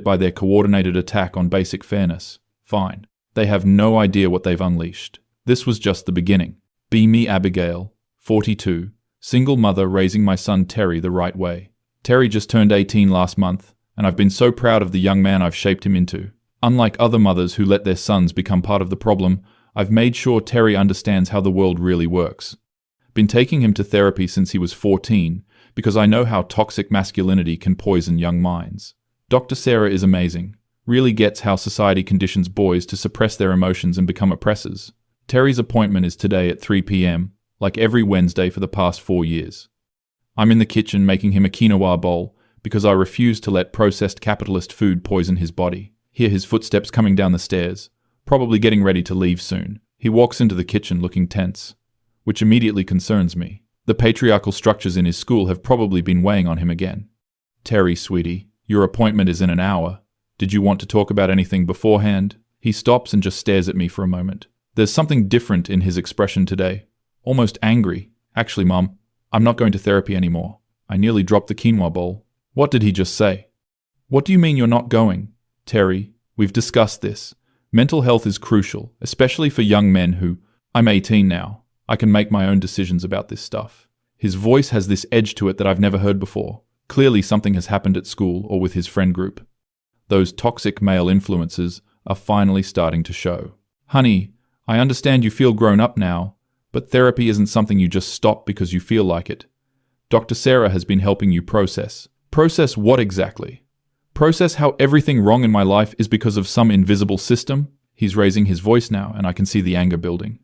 it by their coordinated attack on basic fairness. Fine. They have no idea what they've unleashed. This was just the beginning. Be me Abigail, 42, single mother raising my son Terry the right way. Terry just turned 18 last month, and I've been so proud of the young man I've shaped him into. Unlike other mothers who let their sons become part of the problem, I've made sure Terry understands how the world really works. Been taking him to therapy since he was 14, because I know how toxic masculinity can poison young minds. Dr. Sarah is amazing, really gets how society conditions boys to suppress their emotions and become oppressors. Terry's appointment is today at 3 p.m., like every Wednesday for the past 4 years. I'm in the kitchen making him a quinoa bowl because I refuse to let processed capitalist food poison his body. Hear his footsteps coming down the stairs, probably getting ready to leave soon. He walks into the kitchen looking tense, which immediately concerns me. The patriarchal structures in his school have probably been weighing on him again. Terry, sweetie, your appointment is in an hour. Did you want to talk about anything beforehand? He stops and just stares at me for a moment. There's something different in his expression today. Almost angry. Actually, Mom, I'm not going to therapy anymore. I nearly dropped the quinoa bowl. What did he just say? What do you mean you're not going? Terry, we've discussed this. Mental health is crucial, especially for young men who... I'm 18 now. I can make my own decisions about this stuff. His voice has this edge to it that I've never heard before. Clearly something has happened at school or with his friend group. Those toxic male influences are finally starting to show. Honey, I understand you feel grown up now, but therapy isn't something you just stop because you feel like it. Dr. Sarah has been helping you process. Process what exactly? Process how everything wrong in my life is because of some invisible system? He's raising his voice now, and I can see the anger building.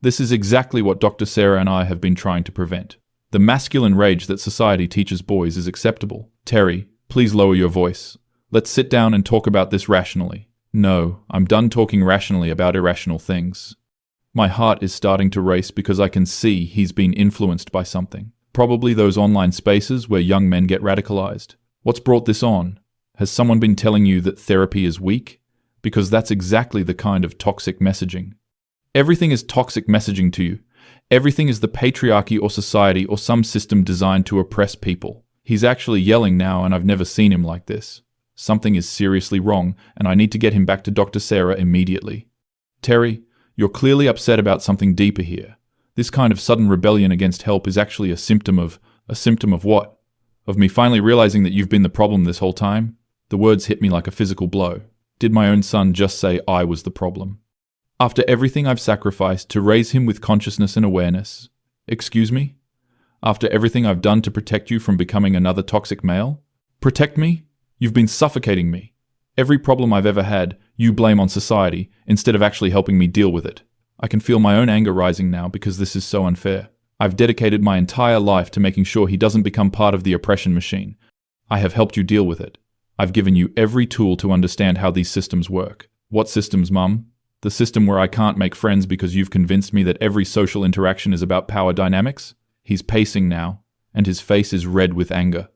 This is exactly what Dr. Sarah and I have been trying to prevent. The masculine rage that society teaches boys is acceptable. Terry, please lower your voice. Let's sit down and talk about this rationally. No, I'm done talking rationally about irrational things. My heart is starting to race because I can see he's been influenced by something. Probably those online spaces where young men get radicalized. What's brought this on? Has someone been telling you that therapy is weak? Because that's exactly the kind of toxic messaging. Everything is toxic messaging to you. Everything is the patriarchy or society or some system designed to oppress people. He's actually yelling now, and I've never seen him like this. Something is seriously wrong, and I need to get him back to Dr. Sarah immediately. Terry, you're clearly upset about something deeper here. This kind of sudden rebellion against help is actually a symptom of what? Of me finally realizing that you've been the problem this whole time? The words hit me like a physical blow. Did my own son just say I was the problem? After everything I've sacrificed to raise him with consciousness and awareness, excuse me? After everything I've done to protect you from becoming another toxic male? Protect me? You've been suffocating me. Every problem I've ever had, you blame on society, instead of actually helping me deal with it. I can feel my own anger rising now because this is so unfair. I've dedicated my entire life to making sure he doesn't become part of the oppression machine. I have helped you deal with it. I've given you every tool to understand how these systems work. What systems, Mum? The system where I can't make friends because you've convinced me that every social interaction is about power dynamics? He's pacing now, and his face is red with anger.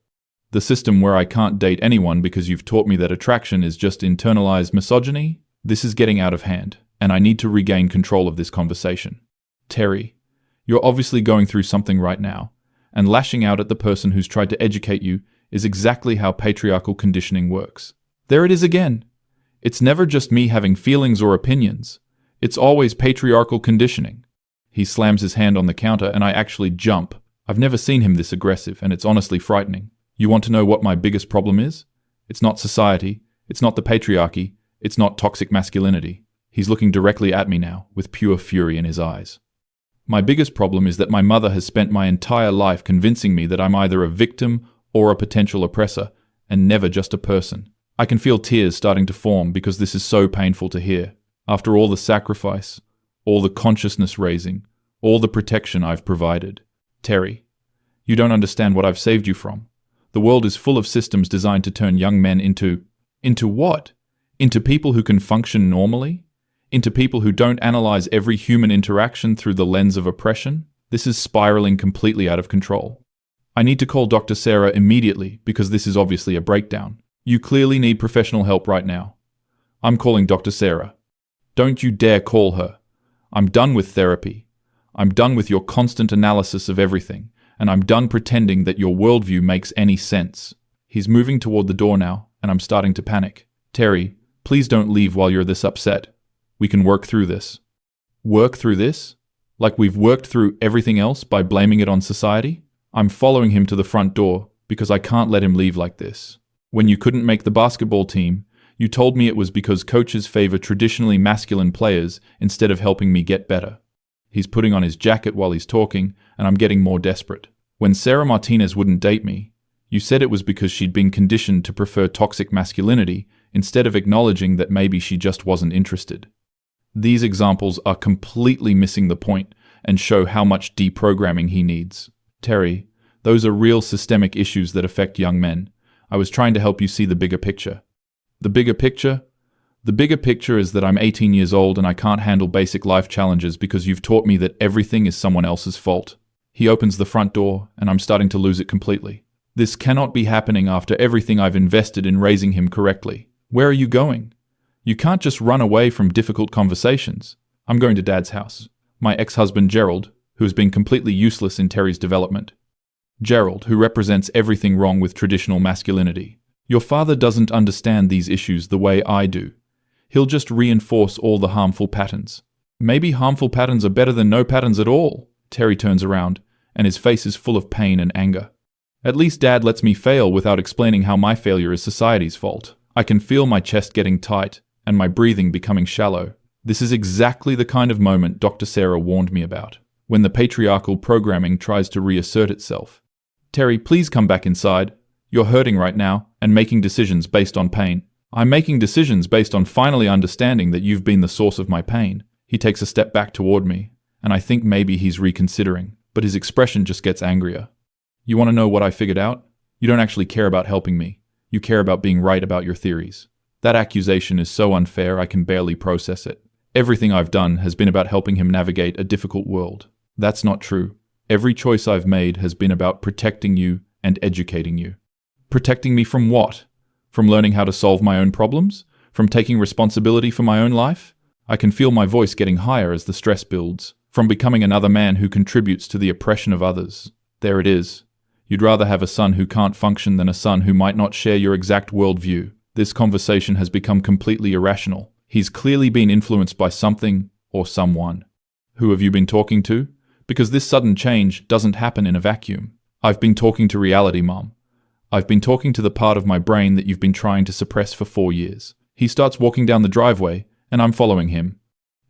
The system where I can't date anyone because you've taught me that attraction is just internalized misogyny? This is getting out of hand, and I need to regain control of this conversation. Terry, you're obviously going through something right now, and lashing out at the person who's tried to educate you is exactly how patriarchal conditioning works. There it is again. It's never just me having feelings or opinions. It's always patriarchal conditioning. He slams his hand on the counter, and I actually jump. I've never seen him this aggressive, and it's honestly frightening. You want to know what my biggest problem is? It's not society. It's not the patriarchy. It's not toxic masculinity. He's looking directly at me now, with pure fury in his eyes. My biggest problem is that my mother has spent my entire life convincing me that I'm either a victim or a potential oppressor, and never just a person. I can feel tears starting to form because this is so painful to hear. After all the sacrifice, all the consciousness raising, all the protection I've provided. Terry, you don't understand what I've saved you from. The world is full of systems designed to turn young men into what? Into people who can function normally? Into people who don't analyze every human interaction through the lens of oppression? This is spiraling completely out of control. I need to call Dr. Sarah immediately because this is obviously a breakdown. You clearly need professional help right now. I'm calling Dr. Sarah. Don't you dare call her. I'm done with therapy. I'm done with your constant analysis of everything. And I'm done pretending that your worldview makes any sense. He's moving toward the door now, and I'm starting to panic. Terry, please don't leave while you're this upset. We can work through this. Work through this? Like we've worked through everything else by blaming it on society? I'm following him to the front door because I can't let him leave like this. When you couldn't make the basketball team, you told me it was because coaches favor traditionally masculine players instead of helping me get better. He's putting on his jacket while he's talking, and I'm getting more desperate. When Sarah Martinez wouldn't date me, you said it was because she'd been conditioned to prefer toxic masculinity instead of acknowledging that maybe she just wasn't interested. These examples are completely missing the point and show how much deprogramming he needs. Terry, those are real systemic issues that affect young men. I was trying to help you see the bigger picture. The bigger picture? The bigger picture is that I'm 18 years old and I can't handle basic life challenges because you've taught me that everything is someone else's fault. He opens the front door and I'm starting to lose it completely. This cannot be happening after everything I've invested in raising him correctly. Where are you going? You can't just run away from difficult conversations. I'm going to Dad's house. My ex-husband Gerald, who has been completely useless in Terry's development. Gerald, who represents everything wrong with traditional masculinity. Your father doesn't understand these issues the way I do. He'll just reinforce all the harmful patterns. Maybe harmful patterns are better than no patterns at all. Terry turns around, and his face is full of pain and anger. At least Dad lets me fail without explaining how my failure is society's fault. I can feel my chest getting tight, and my breathing becoming shallow. This is exactly the kind of moment Dr. Sarah warned me about, when the patriarchal programming tries to reassert itself. Terry, please come back inside. You're hurting right now, and making decisions based on pain. I'm making decisions based on finally understanding that you've been the source of my pain. He takes a step back toward me, and I think maybe he's reconsidering, but his expression just gets angrier. You want to know what I figured out? You don't actually care about helping me. You care about being right about your theories. That accusation is so unfair I can barely process it. Everything I've done has been about helping him navigate a difficult world. That's not true. Every choice I've made has been about protecting you and educating you. Protecting me from what? From learning how to solve my own problems? From taking responsibility for my own life? I can feel my voice getting higher as the stress builds. From becoming another man who contributes to the oppression of others. There it is. You'd rather have a son who can't function than a son who might not share your exact worldview. This conversation has become completely irrational. He's clearly been influenced by something or someone. Who have you been talking to? Because this sudden change doesn't happen in a vacuum. I've been talking to reality, Mom. I've been talking to the part of my brain that you've been trying to suppress for 4 years. He starts walking down the driveway, and I'm following him.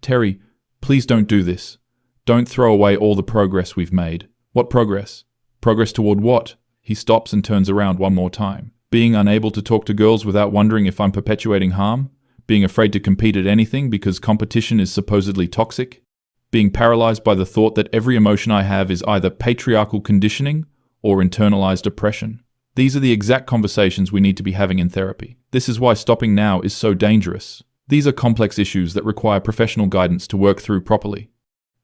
Terry, please don't do this. Don't throw away all the progress we've made. What progress? Progress toward what? He stops and turns around one more time. Being unable to talk to girls without wondering if I'm perpetuating harm? Being afraid to compete at anything because competition is supposedly toxic? Being paralyzed by the thought that every emotion I have is either patriarchal conditioning or internalized oppression? These are the exact conversations we need to be having in therapy. This is why stopping now is so dangerous. These are complex issues that require professional guidance to work through properly.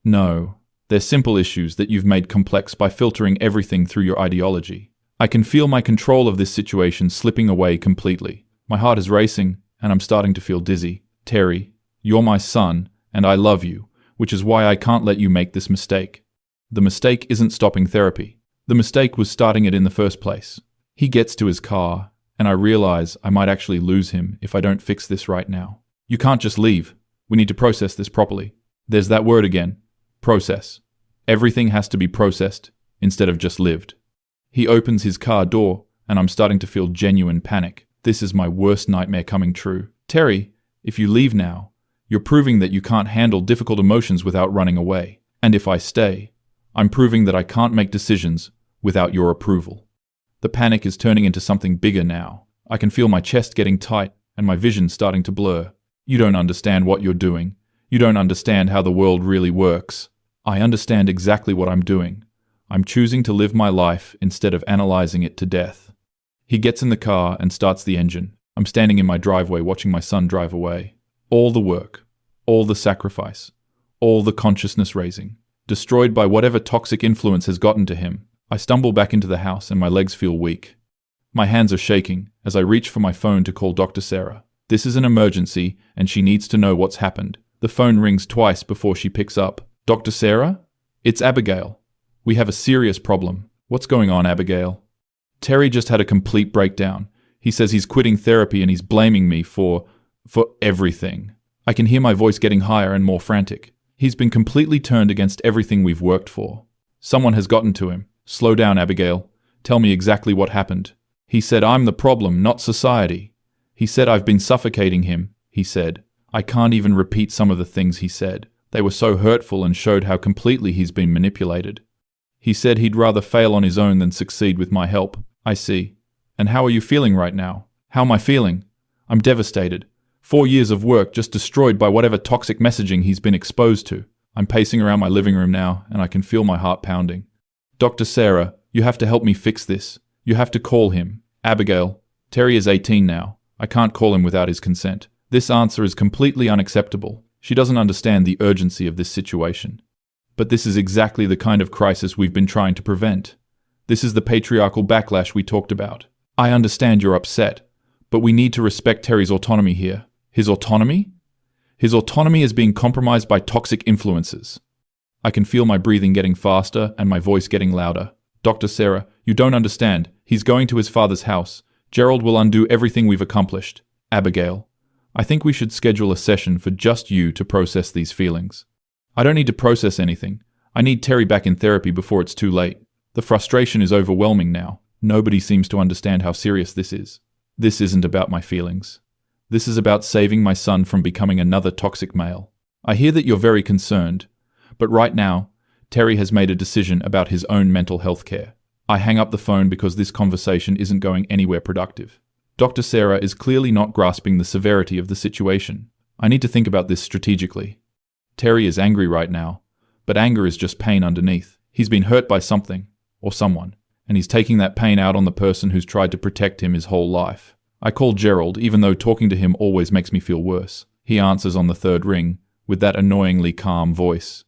No, they're simple issues that you've made complex by filtering everything through your ideology. I can feel my control of this situation slipping away completely. My heart is racing, and I'm starting to feel dizzy. Terry, you're my son, and I love you, which is why I can't let you make this mistake. The mistake isn't stopping therapy. The mistake was starting it in the first place. He gets to his car, and I realize I might actually lose him if I don't fix this right now. You can't just leave. We need to process this properly. There's that word again. Process. Everything has to be processed instead of just lived. He opens his car door, and I'm starting to feel genuine panic. This is my worst nightmare coming true. Terry, if you leave now, you're proving that you can't handle difficult emotions without running away. And if I stay, I'm proving that I can't make decisions without your approval. The panic is turning into something bigger now. I can feel my chest getting tight and my vision starting to blur. You don't understand what you're doing. You don't understand how the world really works. I understand exactly what I'm doing. I'm choosing to live my life instead of analyzing it to death. He gets in the car and starts the engine. I'm standing in my driveway watching my son drive away. All the work, all the sacrifice, all the consciousness raising, destroyed by whatever toxic influence has gotten to him. I stumble back into the house and my legs feel weak. My hands are shaking as I reach for my phone to call Dr. Sarah. This is an emergency and she needs to know what's happened. The phone rings twice before she picks up. Dr. Sarah? It's Abigail. We have a serious problem. What's going on, Abigail? Terry just had a complete breakdown. He says he's quitting therapy and he's blaming me for everything. I can hear my voice getting higher and more frantic. He's been completely turned against everything we've worked for. Someone has gotten to him. Slow down, Abigail. Tell me exactly what happened. He said I'm the problem, not society. He said I've been suffocating him, he said. I can't even repeat some of the things he said. They were so hurtful and showed how completely he's been manipulated. He said he'd rather fail on his own than succeed with my help. I see. And how are you feeling right now? How am I feeling? I'm devastated. 4 years of work just destroyed by whatever toxic messaging he's been exposed to. I'm pacing around my living room now, and I can feel my heart pounding. Dr. Sarah, you have to help me fix this. You have to call him. Abigail, Terry is 18 now. I can't call him without his consent. This answer is completely unacceptable. She doesn't understand the urgency of this situation. But this is exactly the kind of crisis we've been trying to prevent. This is the patriarchal backlash we talked about. I understand you're upset, but we need to respect Terry's autonomy here. His autonomy? His autonomy is being compromised by toxic influences. I can feel my breathing getting faster and my voice getting louder. Dr. Sarah, you don't understand. He's going to his father's house. Gerald will undo everything we've accomplished. Abigail, I think we should schedule a session for just you to process these feelings. I don't need to process anything. I need Terry back in therapy before it's too late. The frustration is overwhelming now. Nobody seems to understand how serious this is. This isn't about my feelings. This is about saving my son from becoming another toxic male. I hear that you're very concerned, but right now, Terry has made a decision about his own mental health care. I hang up the phone because this conversation isn't going anywhere productive. Dr. Sarah is clearly not grasping the severity of the situation. I need to think about this strategically. Terry is angry right now, but anger is just pain underneath. He's been hurt by something, or someone, and he's taking that pain out on the person who's tried to protect him his whole life. I call Gerald, even though talking to him always makes me feel worse. He answers on the third ring, with that annoyingly calm voice.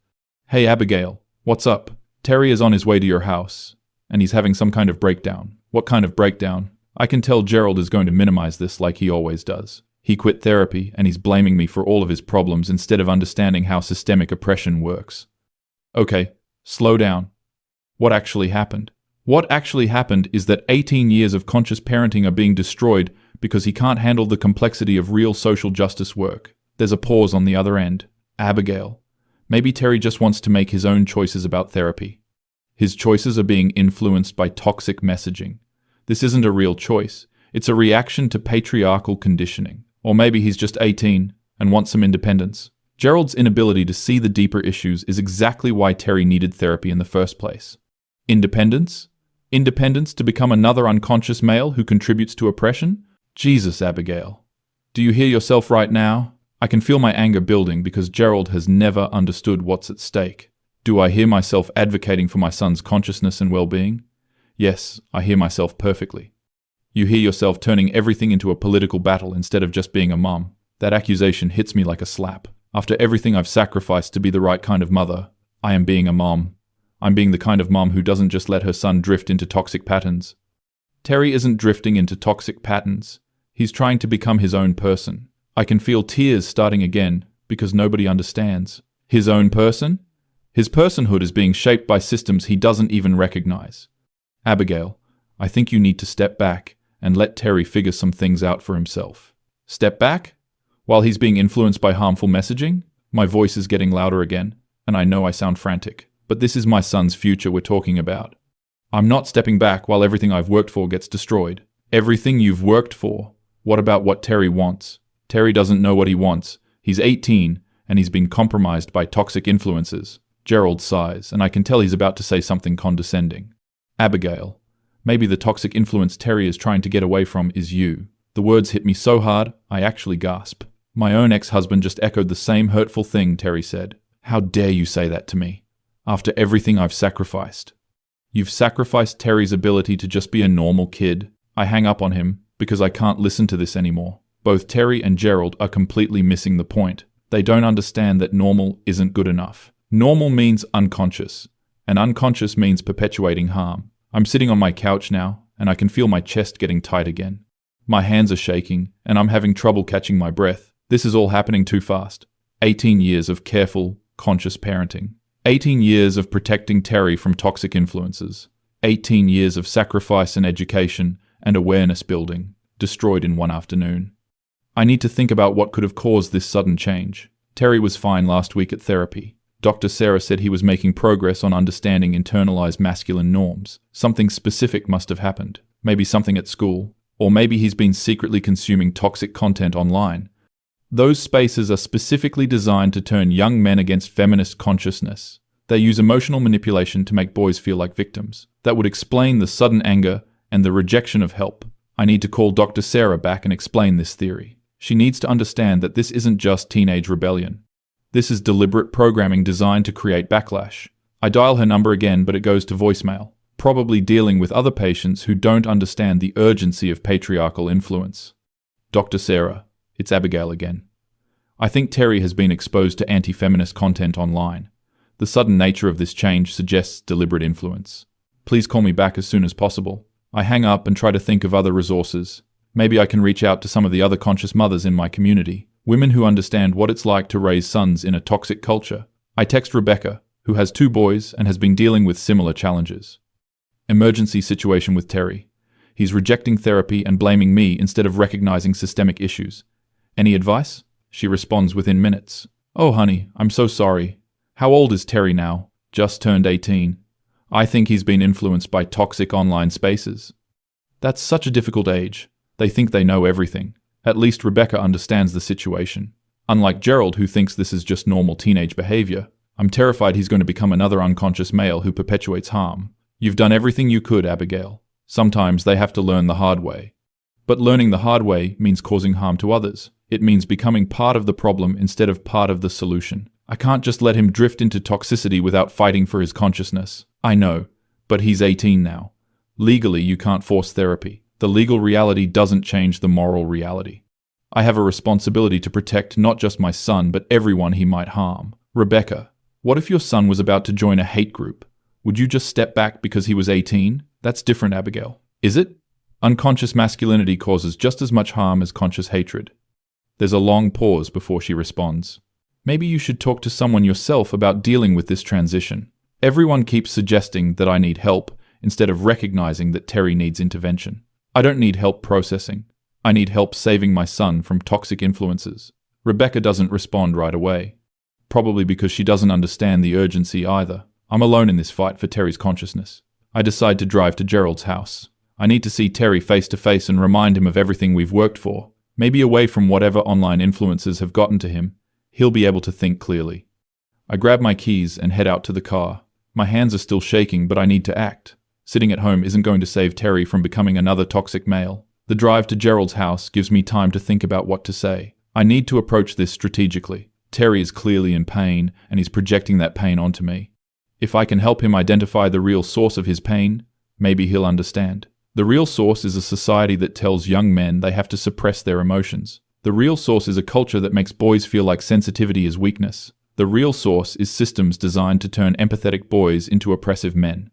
Hey Abigail, what's up? Terry is on his way to your house, and he's having some kind of breakdown. What kind of breakdown? I can tell Gerald is going to minimize this like he always does. He quit therapy, and he's blaming me for all of his problems instead of understanding how systemic oppression works. Okay, slow down. What actually happened? What actually happened is that 18 years of conscious parenting are being destroyed because he can't handle the complexity of real social justice work. There's a pause on the other end. Abigail, maybe Terry just wants to make his own choices about therapy. His choices are being influenced by toxic messaging. This isn't a real choice. It's a reaction to patriarchal conditioning. Or maybe he's just 18 and wants some independence. Gerald's inability to see the deeper issues is exactly why Terry needed therapy in the first place. Independence? Independence to become another unconscious male who contributes to oppression? Jesus, Abigail. Do you hear yourself right now? I can feel my anger building because Gerald has never understood what's at stake. Do I hear myself advocating for my son's consciousness and well-being? Yes, I hear myself perfectly. You hear yourself turning everything into a political battle instead of just being a mom. That accusation hits me like a slap. After everything I've sacrificed to be the right kind of mother, I am being a mom. I'm being the kind of mom who doesn't just let her son drift into toxic patterns. Terry isn't drifting into toxic patterns. He's trying to become his own person. I can feel tears starting again because nobody understands. His own person? His personhood is being shaped by systems he doesn't even recognize. Abigail, I think you need to step back and let Terry figure some things out for himself. Step back? While he's being influenced by harmful messaging? My voice is getting louder again, and I know I sound frantic. But this is my son's future we're talking about. I'm not stepping back while everything I've worked for gets destroyed. Everything you've worked for? What about what Terry wants? Terry doesn't know what he wants. He's 18, and he's been compromised by toxic influences. Gerald sighs, and I can tell he's about to say something condescending. Abigail, maybe the toxic influence Terry is trying to get away from is you. The words hit me so hard, I actually gasp. My own ex-husband just echoed the same hurtful thing Terry said. How dare you say that to me? After everything I've sacrificed. You've sacrificed Terry's ability to just be a normal kid. I hang up on him because I can't listen to this anymore. Both Terry and Gerald are completely missing the point. They don't understand that normal isn't good enough. Normal means unconscious, and unconscious means perpetuating harm. I'm sitting on my couch now, and I can feel my chest getting tight again. My hands are shaking, and I'm having trouble catching my breath. This is all happening too fast. 18 years of careful, conscious parenting. 18 years of protecting Terry from toxic influences. 18 years of sacrifice and education and awareness building. destroyed in one afternoon. I need to think about what could have caused this sudden change. Terry was fine last week at therapy. Dr. Sarah said he was making progress on understanding internalized masculine norms. Something specific must have happened. Maybe something at school. Or maybe he's been secretly consuming toxic content online. Those spaces are specifically designed to turn young men against feminist consciousness. They use emotional manipulation to make boys feel like victims. That would explain the sudden anger and the rejection of help. I need to call Dr. Sarah back and explain this theory. She needs to understand that this isn't just teenage rebellion. This is deliberate programming designed to create backlash. I dial her number again, but it goes to voicemail, probably dealing with other patients who don't understand the urgency of patriarchal influence. Dr. Sarah, it's Abigail again. I think Terry has been exposed to anti-feminist content online. The sudden nature of this change suggests deliberate influence. Please call me back as soon as possible. I hang up and try to think of other resources. Maybe I can reach out to some of the other conscious mothers in my community, women who understand what it's like to raise sons in a toxic culture. I text Rebecca, who has 2 boys and has been dealing with similar challenges. Emergency situation with Terry. He's rejecting therapy and blaming me instead of recognizing systemic issues. Any advice? She responds within minutes. Oh honey, I'm so sorry. How old is Terry now? Just turned 18. I think he's been influenced by toxic online spaces. That's such a difficult age. They think they know everything. At least Rebecca understands the situation. Unlike Gerald, who thinks this is just normal teenage behavior, I'm terrified he's going to become another unconscious male who perpetuates harm. You've done everything you could, Abigail. Sometimes they have to learn the hard way. But learning the hard way means causing harm to others. It means becoming part of the problem instead of part of the solution. I can't just let him drift into toxicity without fighting for his consciousness. I know, but he's 18 now. Legally, you can't force therapy. The legal reality doesn't change the moral reality. I have a responsibility to protect not just my son, but everyone he might harm. Rebecca, what if your son was about to join a hate group? Would you just step back because he was 18? That's different, Abigail. Is it? Unconscious masculinity causes just as much harm as conscious hatred. There's a long pause before she responds. Maybe you should talk to someone yourself about dealing with this transition. Everyone keeps suggesting that I need help instead of recognizing that Terry needs intervention. I don't need help processing. I need help saving my son from toxic influences. Rebecca doesn't respond right away. Probably because she doesn't understand the urgency either. I'm alone in this fight for Terry's consciousness. I decide to drive to Gerald's house. I need to see Terry face to face and remind him of everything we've worked for. Maybe away from whatever online influences have gotten to him, he'll be able to think clearly. I grab my keys and head out to the car. My hands are still shaking, but I need to act. Sitting at home isn't going to save Terry from becoming another toxic male. The drive to Gerald's house gives me time to think about what to say. I need to approach this strategically. Terry is clearly in pain, and he's projecting that pain onto me. If I can help him identify the real source of his pain, maybe he'll understand. The real source is a society that tells young men they have to suppress their emotions. The real source is a culture that makes boys feel like sensitivity is weakness. The real source is systems designed to turn empathetic boys into oppressive men.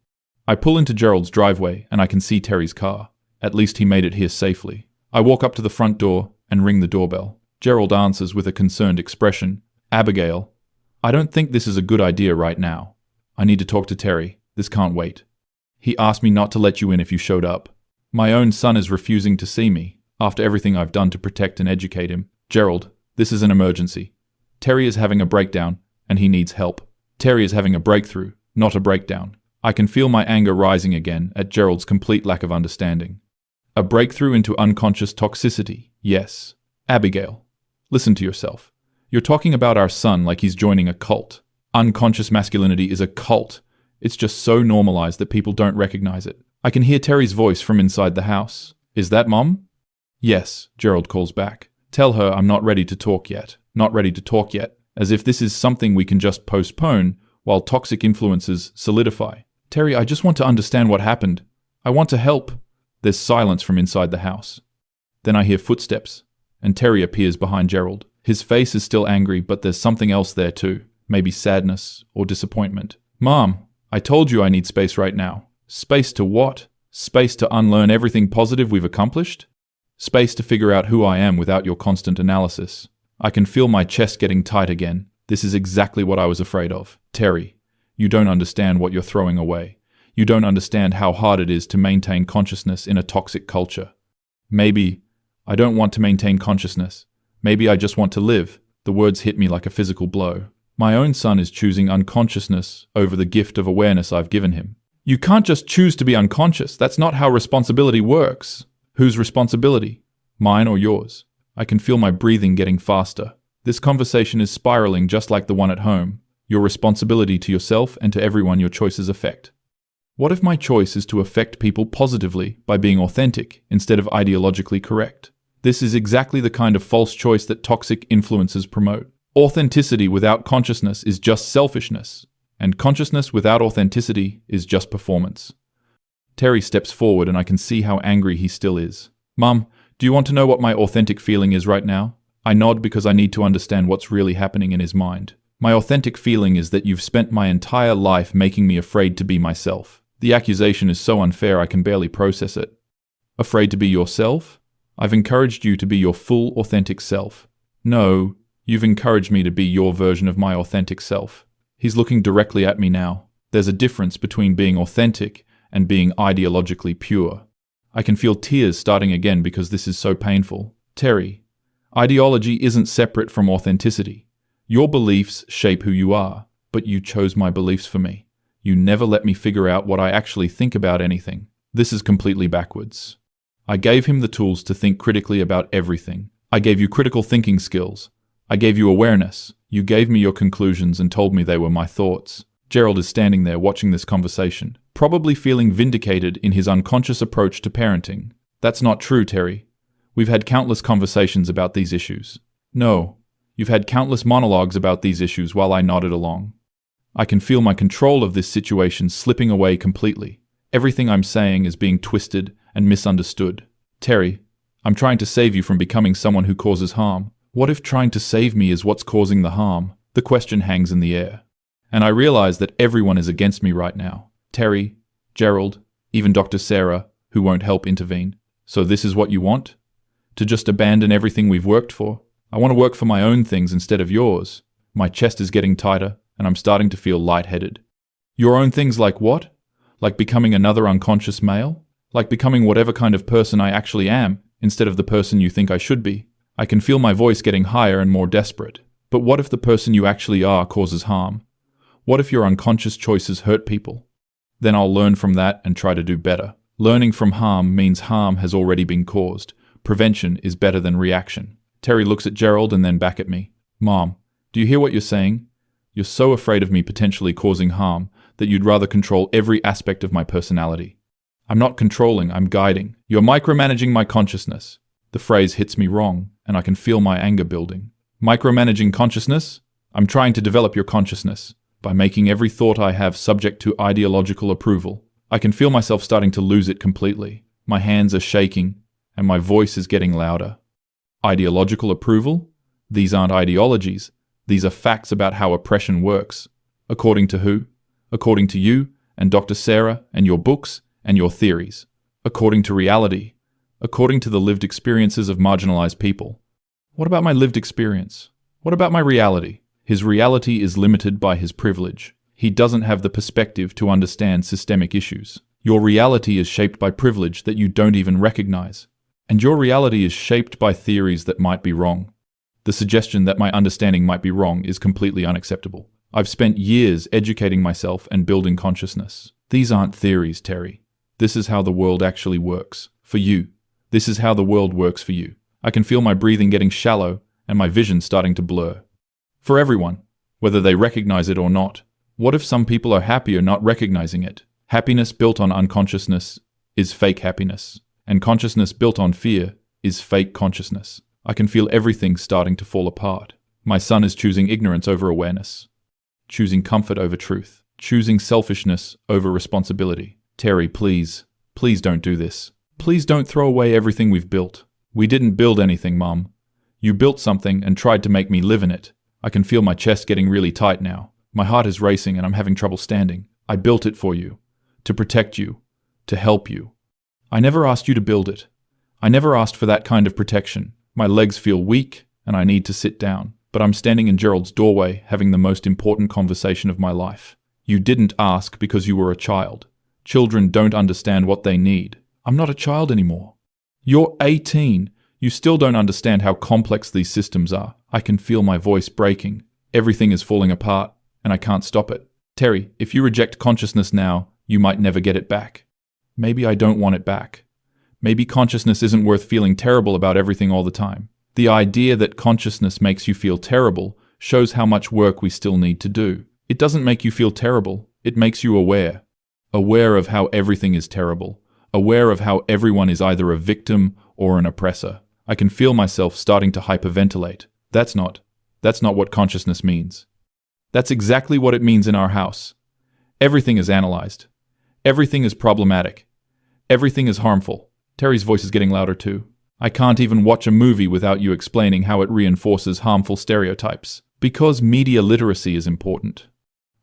I pull into Gerald's driveway and I can see Terry's car. At least he made it here safely. I walk up to the front door and ring the doorbell. Gerald answers with a concerned expression. Abigail, I don't think this is a good idea right now. I need to talk to Terry. This can't wait. He asked me not to let you in if you showed up. My own son is refusing to see me, after everything I've done to protect and educate him. Gerald, this is an emergency. Terry is having a breakdown, and he needs help. Terry is having a breakthrough, not a breakdown. I can feel my anger rising again at Gerald's complete lack of understanding. A breakthrough into unconscious toxicity, yes. Abigail, listen to yourself. You're talking about our son like he's joining a cult. Unconscious masculinity is a cult. It's just so normalized that people don't recognize it. I can hear Terry's voice from inside the house. Is that Mom? Yes, Gerald calls back. Tell her I'm not ready to talk yet. Not ready to talk yet. As if this is something we can just postpone while toxic influences solidify. Terry, I just want to understand what happened. I want to help. There's silence from inside the house. Then I hear footsteps, and Terry appears behind Gerald. His face is still angry, but there's something else there too. Maybe sadness or disappointment. Mom, I told you I need space right now. Space to what? Space to unlearn everything positive we've accomplished? Space to figure out who I am without your constant analysis. I can feel my chest getting tight again. This is exactly what I was afraid of. Terry, you don't understand what you're throwing away. You don't understand how hard it is to maintain consciousness in a toxic culture. Maybe I don't want to maintain consciousness. Maybe I just want to live. The words hit me like a physical blow. My own son is choosing unconsciousness over the gift of awareness I've given him. You can't just choose to be unconscious. That's not how responsibility works. Whose responsibility? Mine or yours? I can feel my breathing getting faster. This conversation is spiraling just like the one at home. Your responsibility to yourself and to everyone your choices affect. What if my choice is to affect people positively by being authentic instead of ideologically correct? This is exactly the kind of false choice that toxic influences promote. Authenticity without consciousness is just selfishness, and consciousness without authenticity is just performance. Terry steps forward and I can see how angry he still is. Mum, do you want to know what my authentic feeling is right now? I nod because I need to understand what's really happening in his mind. My authentic feeling is that you've spent my entire life making me afraid to be myself. The accusation is so unfair I can barely process it. Afraid to be yourself? I've encouraged you to be your full, authentic self. No, you've encouraged me to be your version of my authentic self. He's looking directly at me now. There's a difference between being authentic and being ideologically pure. I can feel tears starting again because this is so painful. Terry, ideology isn't separate from authenticity. Your beliefs shape who you are, but you chose my beliefs for me. You never let me figure out what I actually think about anything. This is completely backwards. I gave him the tools to think critically about everything. I gave you critical thinking skills. I gave you awareness. You gave me your conclusions and told me they were my thoughts. Gerald is standing there watching this conversation, probably feeling vindicated in his unconscious approach to parenting. That's not true, Terry. We've had countless conversations about these issues. No, you've had countless monologues about these issues while I nodded along. I can feel my control of this situation slipping away completely. Everything I'm saying is being twisted and misunderstood. Terry, I'm trying to save you from becoming someone who causes harm. What if trying to save me is what's causing the harm? The question hangs in the air. And I realize that everyone is against me right now. Terry, Gerald, even Dr. Sarah, who won't help intervene. So this is what you want? To just abandon everything we've worked for? I want to work for my own things instead of yours. My chest is getting tighter, and I'm starting to feel lightheaded. Your own things like what? Like becoming another unconscious male? Like becoming whatever kind of person I actually am, instead of the person you think I should be? I can feel my voice getting higher and more desperate. But what if the person you actually are causes harm? What if your unconscious choices hurt people? Then I'll learn from that and try to do better. Learning from harm means harm has already been caused. Prevention is better than reaction. Terry looks at Gerald and then back at me. Mom, do you hear what you're saying? You're so afraid of me potentially causing harm that you'd rather control every aspect of my personality. I'm not controlling, I'm guiding. You're micromanaging my consciousness. The phrase hits me wrong, and I can feel my anger building. Micromanaging consciousness? I'm trying to develop your consciousness by making every thought I have subject to ideological approval. I can feel myself starting to lose it completely. My hands are shaking, and my voice is getting louder. Ideological approval? These aren't ideologies. These are facts about how oppression works. According to who? According to you, and Dr. Sarah, and your books, and your theories. According to reality. According to the lived experiences of marginalized people. What about my lived experience? What about my reality? His reality is limited by his privilege. He doesn't have the perspective to understand systemic issues. Your reality is shaped by privilege that you don't even recognize. And your reality is shaped by theories that might be wrong. The suggestion that my understanding might be wrong is completely unacceptable. I've spent years educating myself and building consciousness. These aren't theories, Terry. This is how the world actually works. For you. This is how the world works for you. I can feel my breathing getting shallow and my vision starting to blur. For everyone, whether they recognize it or not. What if some people are happier not recognizing it? Happiness built on unconsciousness is fake happiness, and consciousness built on fear is fake consciousness. I can feel everything starting to fall apart. My son is choosing ignorance over awareness, choosing comfort over truth, choosing selfishness over responsibility. Terry, please don't do this. Please don't throw away everything we've built. We didn't build anything, Mom. You built something and tried to make me live in it. I can feel my chest getting really tight now. My heart is racing and I'm having trouble standing. I built it for you, to protect you, to help you. I never asked you to build it. I never asked for that kind of protection. My legs feel weak and I need to sit down. But I'm standing in Gerald's doorway having the most important conversation of my life. You didn't ask because you were a child. Children don't understand what they need. I'm not a child anymore. You're 18. You still don't understand how complex these systems are. I can feel my voice breaking. Everything is falling apart, and I can't stop it. Terry, if you reject consciousness now, you might never get it back. Maybe I don't want it back. Maybe consciousness isn't worth feeling terrible about everything all the time. The idea that consciousness makes you feel terrible shows how much work we still need to do. It doesn't make you feel terrible. It makes you aware. Aware of how everything is terrible. Aware of how everyone is either a victim or an oppressor. I can feel myself starting to hyperventilate. That's not what consciousness means. That's exactly what it means in our house. Everything is analyzed. Everything is problematic. Everything is harmful. Terry's voice is getting louder too. I can't even watch a movie without you explaining how it reinforces harmful stereotypes. Because media literacy is important.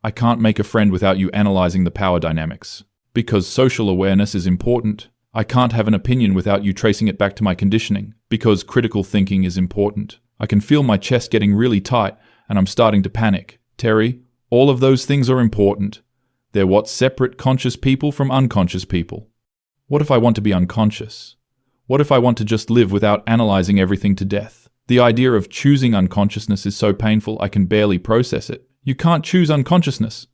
I can't make a friend without you analyzing the power dynamics. Because social awareness is important. I can't have an opinion without you tracing it back to my conditioning. Because critical thinking is important. I can feel my chest getting really tight and I'm starting to panic. Terry, all of those things are important. They're what separate conscious people from unconscious people. What if I want to be unconscious? What if I want to just live without analyzing everything to death? The idea of choosing unconsciousness is so painful I can barely process it. You can't choose unconsciousness.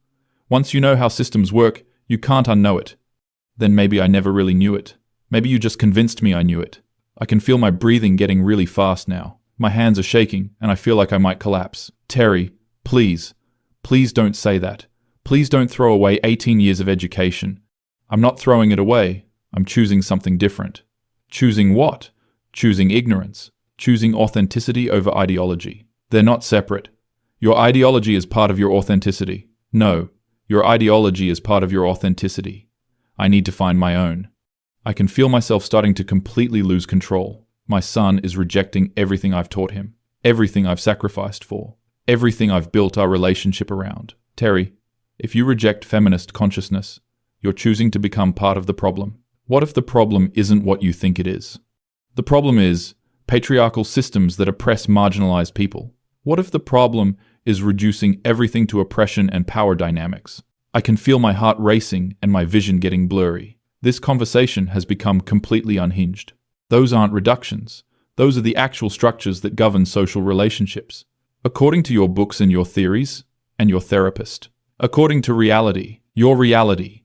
Once you know how systems work, you can't unknow it. Then maybe I never really knew it. Maybe you just convinced me I knew it. I can feel my breathing getting really fast now. My hands are shaking and I feel like I might collapse. Terry, please don't say that. Please don't throw away 18 years of education. I'm not throwing it away. I'm choosing something different. Choosing what? Choosing ignorance. Choosing authenticity over ideology. They're not separate. Your ideology is part of your authenticity. No, your ideology is part of your authenticity. I need to find my own. I can feel myself starting to completely lose control. My son is rejecting everything I've taught him. Everything I've sacrificed for. Everything I've built our relationship around. Terry, if you reject feminist consciousness, you're choosing to become part of the problem. What if the problem isn't what you think it is? The problem is patriarchal systems that oppress marginalized people. What if the problem is reducing everything to oppression and power dynamics? I can feel my heart racing and my vision getting blurry. This conversation has become completely unhinged. Those aren't reductions. Those are the actual structures that govern social relationships. According to your books and your theories, and your therapist. According to reality, your reality.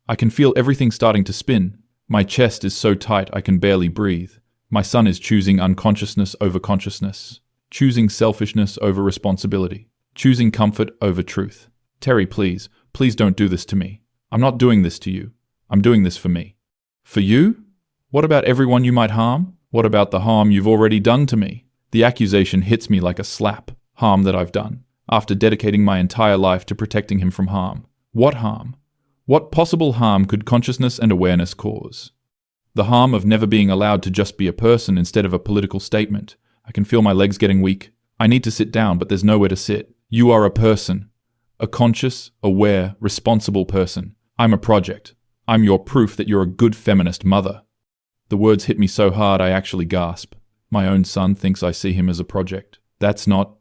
I can feel everything starting to spin. My chest is so tight I can barely breathe. My son is choosing unconsciousness over consciousness. Choosing selfishness over responsibility. Choosing comfort over truth. Terry, please don't do this to me. I'm not doing this to you. I'm doing this for me. For you? What about everyone you might harm? What about the harm you've already done to me? The accusation hits me like a slap. Harm that I've done, after dedicating my entire life to protecting him from harm. What harm? What possible harm could consciousness and awareness cause? The harm of never being allowed to just be a person instead of a political statement. I can feel my legs getting weak. I need to sit down, but there's nowhere to sit. You are a person. A conscious, aware, responsible person. I'm a project. I'm your proof that you're a good feminist mother. The words hit me so hard I actually gasp. My own son thinks I see him as a project. That's not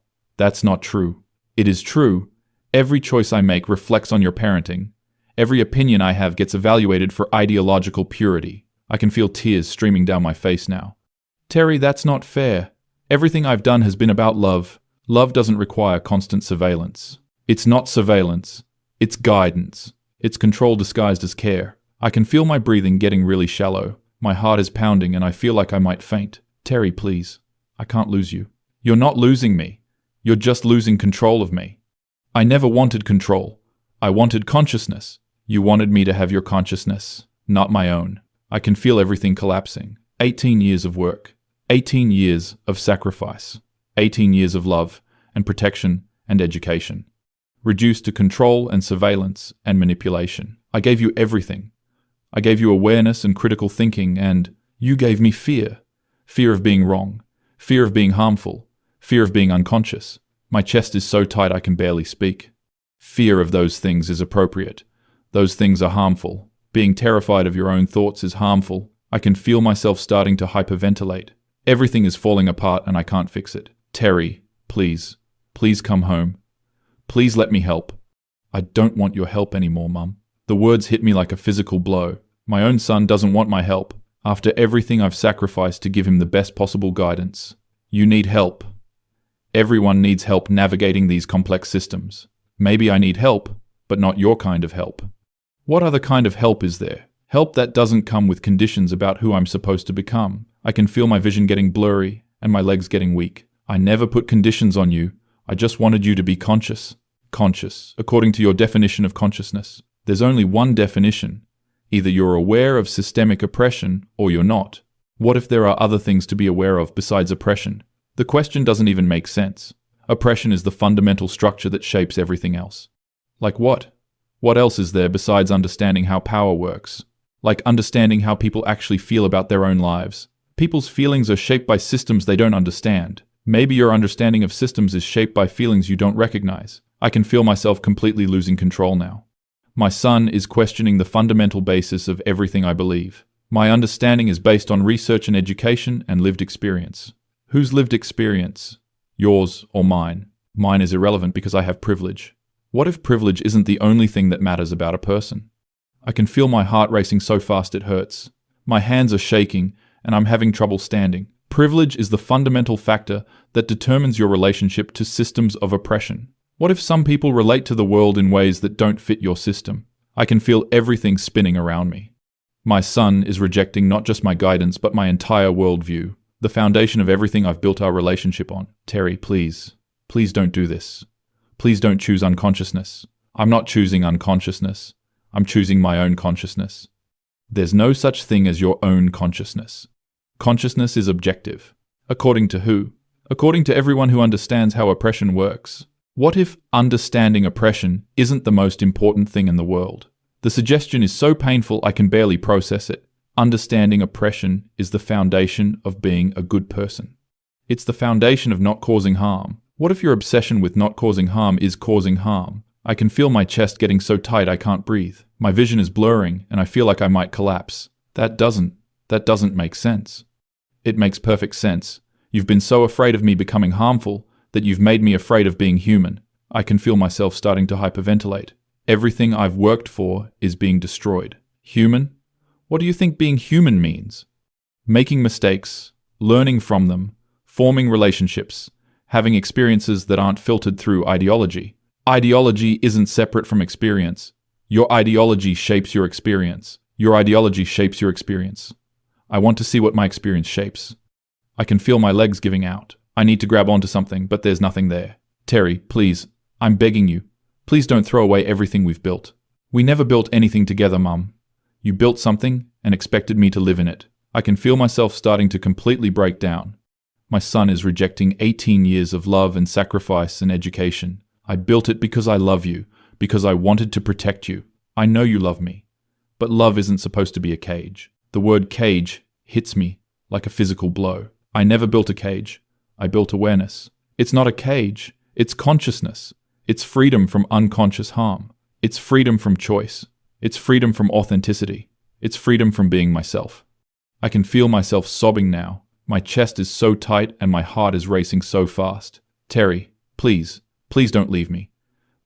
true. It is true. Every choice I make reflects on your parenting. Every opinion I have gets evaluated for ideological purity. I can feel tears streaming down my face now. Terry, that's not fair. Everything I've done has been about love. Love doesn't require constant surveillance. It's not surveillance. It's guidance. It's control disguised as care. I can feel my breathing getting really shallow. My heart is pounding and I feel like I might faint. Terry, please. I can't lose you. You're not losing me. You're just losing control of me. I never wanted control. I wanted consciousness. You wanted me to have your consciousness, not my own. I can feel everything collapsing. 18 years of work. 18 years of sacrifice. 18 years of love and protection and education. Reduced to control and surveillance and manipulation. I gave you everything. I gave you awareness and critical thinking, and you gave me fear. Fear of being wrong. Fear of being harmful. Fear of being unconscious. My chest is so tight I can barely speak. Fear of those things is appropriate. Those things are harmful. Being terrified of your own thoughts is harmful. I can feel myself starting to hyperventilate. Everything is falling apart and I can't fix it. Terry, please come home. Please let me help. I don't want your help anymore, Mum. The words hit me like a physical blow. My own son doesn't want my help. After everything I've sacrificed to give him the best possible guidance. You need help. Everyone needs help navigating these complex systems. Maybe I need help, but not your kind of help. What other kind of help is there? Help that doesn't come with conditions about who I'm supposed to become. I can feel my vision getting blurry and my legs getting weak. I never put conditions on you. I just wanted you to be conscious. Conscious, according to your definition of consciousness. There's only one definition. Either you're aware of systemic oppression or you're not. What if there are other things to be aware of besides oppression? The question doesn't even make sense. Oppression is the fundamental structure that shapes everything else. Like what? What else is there besides understanding how power works? Like understanding how people actually feel about their own lives. People's feelings are shaped by systems they don't understand. Maybe your understanding of systems is shaped by feelings you don't recognize. I can feel myself completely losing control now. My son is questioning the fundamental basis of everything I believe. My understanding is based on research and education and lived experience. Whose lived experience? Yours or mine? Mine is irrelevant because I have privilege. What if privilege isn't the only thing that matters about a person? I can feel my heart racing so fast it hurts. My hands are shaking and I'm having trouble standing. Privilege is the fundamental factor that determines your relationship to systems of oppression. What if some people relate to the world in ways that don't fit your system? I can feel everything spinning around me. My son is rejecting not just my guidance but my entire worldview, the foundation of everything I've built our relationship on. Terry, please. Please don't do this. Please don't choose unconsciousness. I'm not choosing unconsciousness. I'm choosing my own consciousness. There's no such thing as your own consciousness. Consciousness is objective. According to who? According to everyone who understands how oppression works. What if understanding oppression isn't the most important thing in the world? The suggestion is so painful I can barely process it. Understanding oppression is the foundation of being a good person. It's the foundation of not causing harm. What if your obsession with not causing harm is causing harm? I can feel my chest getting so tight I can't breathe. My vision is blurring and I feel like I might collapse. That doesn't make sense. It makes perfect sense. You've been so afraid of me becoming harmful that you've made me afraid of being human. I can feel myself starting to hyperventilate. Everything I've worked for is being destroyed. Human? What do you think being human means? Making mistakes, learning from them, forming relationships, having experiences that aren't filtered through ideology. Ideology isn't separate from experience. Your ideology shapes your experience. Your ideology shapes your experience. I want to see what my experience shapes. I can feel my legs giving out. I need to grab onto something, but there's nothing there. Terry, please, I'm begging you. Please don't throw away everything we've built. We never built anything together, Mum. You built something and expected me to live in it. I can feel myself starting to completely break down. My son is rejecting 18 years of love and sacrifice and education. I built it because I love you, because I wanted to protect you. I know you love me. But love isn't supposed to be a cage. The word cage hits me like a physical blow. I never built a cage. I built awareness. It's not a cage. It's consciousness. It's freedom from unconscious harm. It's freedom from choice. It's freedom from authenticity. It's freedom from being myself. I can feel myself sobbing now. My chest is so tight and my heart is racing so fast. Terry, please, please don't leave me.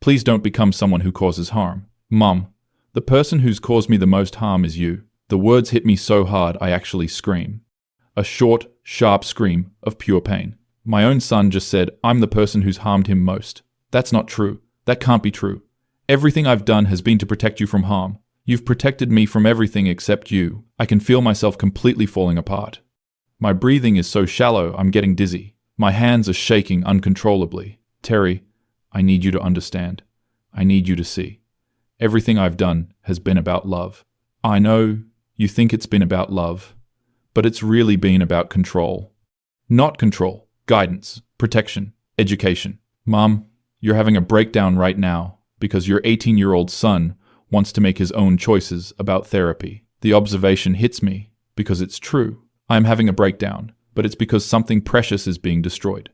Please don't become someone who causes harm. Mum, the person who's caused me the most harm is you. The words hit me so hard I actually scream. A short, sharp scream of pure pain. My own son just said, I'm the person who's harmed him most. That's not true. That can't be true. Everything I've done has been to protect you from harm. You've protected me from everything except you. I can feel myself completely falling apart. My breathing is so shallow, I'm getting dizzy. My hands are shaking uncontrollably. Terry, I need you to understand. I need you to see. Everything I've done has been about love. I know you think it's been about love, but it's really been about control. Not control, guidance, protection, education. Mom, you're having a breakdown right now because your 18-year-old son wants to make his own choices about therapy. The observation hits me because it's true. I'm having a breakdown, but it's because something precious is being destroyed.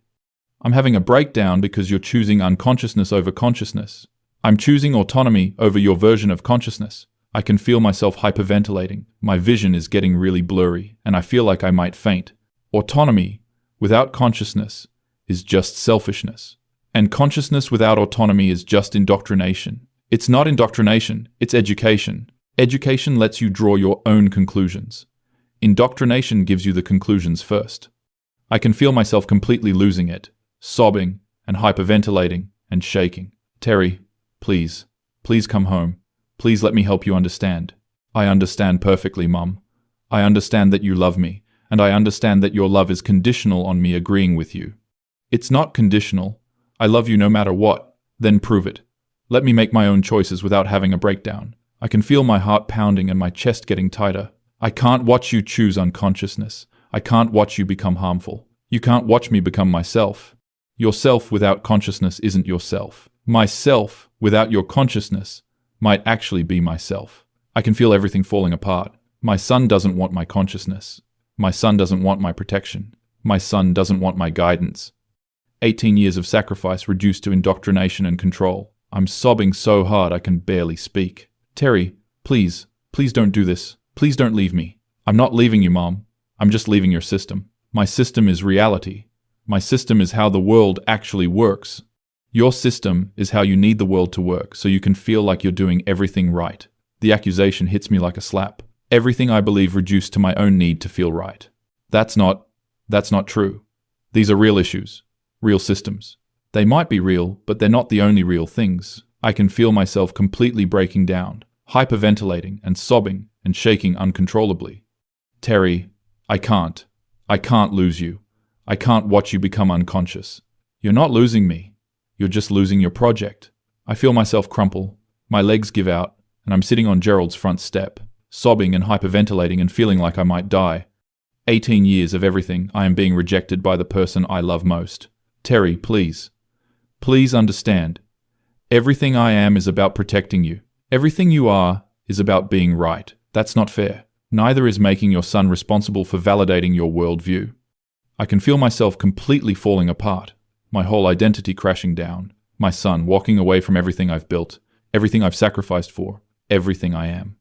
I'm having a breakdown because you're choosing unconsciousness over consciousness. I'm choosing autonomy over your version of consciousness. I can feel myself hyperventilating. My vision is getting really blurry, and I feel like I might faint. Autonomy without consciousness is just selfishness. And consciousness without autonomy is just indoctrination. It's not indoctrination, it's education. Education lets you draw your own conclusions. Indoctrination gives you the conclusions first. I can feel myself completely losing it, sobbing and hyperventilating and shaking. Terry, please, please come home. Please let me help you understand. I understand perfectly, Mum. I understand that you love me, and I understand that your love is conditional on me agreeing with you. It's not conditional. I love you no matter what. Then prove it. Let me make my own choices without having a breakdown. I can feel my heart pounding and my chest getting tighter. I can't watch you choose unconsciousness. I can't watch you become harmful. You can't watch me become myself. Yourself without consciousness isn't yourself. Myself without your consciousness might actually be myself. I can feel everything falling apart. My son doesn't want my consciousness. My son doesn't want my protection. My son doesn't want my guidance. 18 years of sacrifice reduced to indoctrination and control. I'm sobbing so hard I can barely speak. Terry, please, please don't do this. Please don't leave me. I'm not leaving you, Mom. I'm just leaving your system. My system is reality. My system is how the world actually works. Your system is how you need the world to work, so you can feel like you're doing everything right. The accusation hits me like a slap. Everything I believe reduced to my own need to feel right. That's not true. These are real issues, real systems. They might be real, but they're not the only real things. I can feel myself completely breaking down, hyperventilating and sobbing and shaking uncontrollably. Terry, I can't lose you. I can't watch you become unconscious. You're not losing me. You're just losing your project. I feel myself crumple. My legs give out, and I'm sitting on Gerald's front step, sobbing and hyperventilating and feeling like I might die. 18 years of everything, I am being rejected by the person I love most. Terry, please. Please understand. Everything I am is about protecting you. Everything you are is about being right. That's not fair. Neither is making your son responsible for validating your worldview. I can feel myself completely falling apart, my whole identity crashing down, my son walking away from everything I've built, everything I've sacrificed for, everything I am.